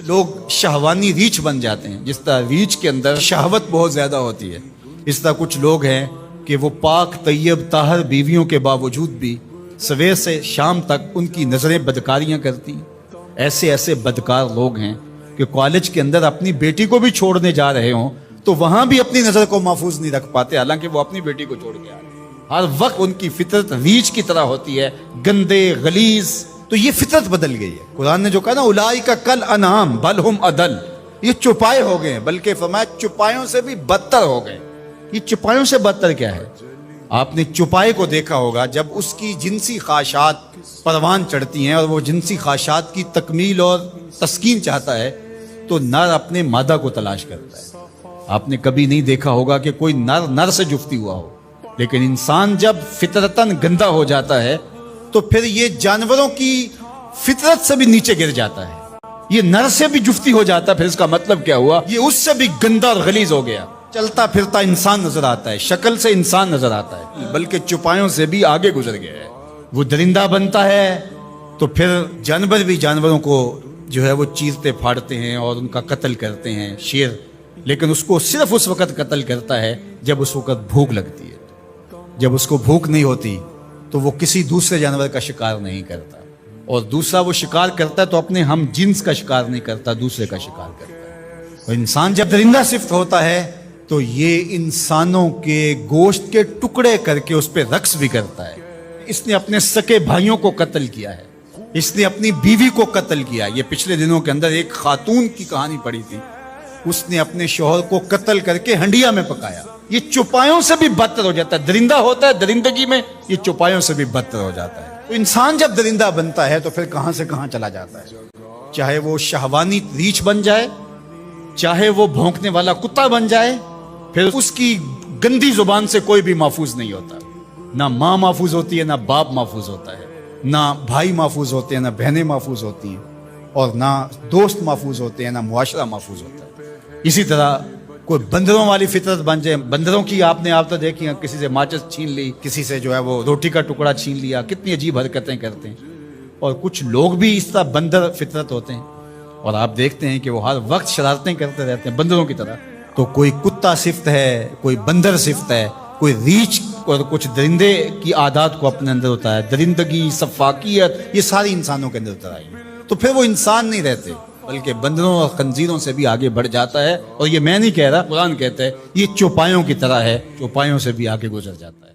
لوگ شہوانی ریچھ بن جاتے ہیں، جس طرح ریچھ کے اندر شہوت بہت زیادہ ہوتی ہے، اس طرح کچھ لوگ ہیں کہ وہ پاک طیب طاہر بیویوں کے باوجود بھی سویر سے شام تک ان کی نظریں بدکاریاں کرتی ہیں۔ ایسے بدکار لوگ ہیں کہ کالج کے اندر اپنی بیٹی کو بھی چھوڑنے جا رہے ہوں تو وہاں بھی اپنی نظر کو محفوظ نہیں رکھ پاتے، حالانکہ وہ اپنی بیٹی کو چھوڑ کے آ رہے ہیں۔ ہر وقت ان کی فطرت ریچھ کی طرح ہوتی ہے، گندے غلیظ۔ تو یہ فطرت بدل گئی ہے۔ قرآن نے جو کہا نا اولئک کالانعام بل ہم اضل، یہ چوپائے ہو گئے ہیں، بلکہ فرمایا چوپایوں سے بھی بدتر ہو گئے۔ یہ چوپایوں سے بدتر کیا ہے؟ آپ نے چوپائے کو دیکھا ہوگا، جب اس کی جنسی خواہشات پروان چڑھتی ہیں اور وہ جنسی خواہشات کی تکمیل اور تسکین چاہتا ہے تو نر اپنے مادہ کو تلاش کرتا ہے۔ آپ نے کبھی نہیں دیکھا ہوگا کہ کوئی نر سے جفتی ہوا ہو، لیکن انسان جب فطرتاً گندا ہو جاتا ہے تو پھر یہ جانوروں کی فطرت سے بھی نیچے گر جاتا ہے۔ یہ نر سے بھی جفتی ہو جاتا ہے، پھر اس کا مطلب کیا ہوا؟ یہ اس سے بھی گندا اور غلیظ ہو گیا۔ چلتا پھرتا انسان نظر آتا ہے، شکل سے انسان نظر آتا ہے، بلکہ چوپایوں سے بھی آگے گزر گیا ہے۔ وہ درندہ بنتا ہے تو پھر جانور بھی جانوروں کو جو ہے وہ چیرتے پھاڑتے ہیں اور ان کا قتل کرتے ہیں، شیر، لیکن اس کو صرف اس وقت قتل کرتا ہے جب اس وقت بھوک لگتی ہے۔ جب اس کو بھوک نہیں ہوتی تو وہ کسی دوسرے جانور کا شکار نہیں کرتا، اور دوسرا وہ شکار کرتا ہے تو اپنے ہم جنس کا شکار نہیں کرتا، دوسرے کا شکار کرتا ہے۔ اور انسان جب درندہ صفت ہوتا ہے تو یہ انسانوں کے گوشت کے ٹکڑے کر کے اس پہ رقص بھی کرتا ہے۔ اس نے اپنے سکے بھائیوں کو قتل کیا ہے، اس نے اپنی بیوی کو قتل کیا۔ یہ پچھلے دنوں کے اندر ایک خاتون کی کہانی پڑھی تھی، اس نے اپنے شوہر کو قتل کر کے ہنڈیا میں پکایا۔ یہ چوپایوں سے بھی بدتر ہو جاتا ہے۔ درندہ ہوتا ہے درندگی میں، یہ چوپایوں سے بھی بدتر ہو جاتا ہے۔ تو انسان جب درندہ بنتا ہے تو پھر کہاں سے کہاں چلا جاتا ہے، چاہے وہ شہوانی ریچھ بن جائے، چاہے وہ بھونکنے والا کتا بن جائے، پھر اس کی گندی زبان سے کوئی بھی محفوظ نہیں ہوتا۔ نہ ماں محفوظ ہوتی ہے، نہ باپ محفوظ ہوتا ہے، نہ بھائی محفوظ ہوتے ہیں، نہ بہنیں محفوظ ہوتی ہیں، اور نہ دوست محفوظ ہوتے ہیں، نہ معاشرہ محفوظ ہوتا ہے۔ اسی طرح کوئی بندروں والی فطرت بن جائے، بندروں کی آپ نے تو دیکھی ہیں، کسی سے ماچس چھین لی، کسی سے جو ہے وہ روٹی کا ٹکڑا چھین لیا، کتنی عجیب حرکتیں کرتے ہیں۔ اور کچھ لوگ بھی اس طرح بندر فطرت ہوتے ہیں، اور آپ دیکھتے ہیں کہ وہ ہر وقت شرارتیں کرتے رہتے ہیں بندروں کی طرح۔ تو کوئی کتا صفت ہے، کوئی بندر صفت ہے، کوئی ریچھ اور کچھ درندے کی عادات کو اپنے اندر ہوتا ہے، درندگی، سفاکیت، یہ ساری انسانوں کے اندر اتر آئی۔ تو پھر وہ انسان نہیں رہتے، بلکہ بندروں اور خنزیروں سے بھی آگے بڑھ جاتا ہے۔ اور یہ میں نہیں کہہ رہا، قرآن کہتا ہے یہ چوپایوں کی طرح ہے، چوپایوں سے بھی آگے گزر جاتا ہے۔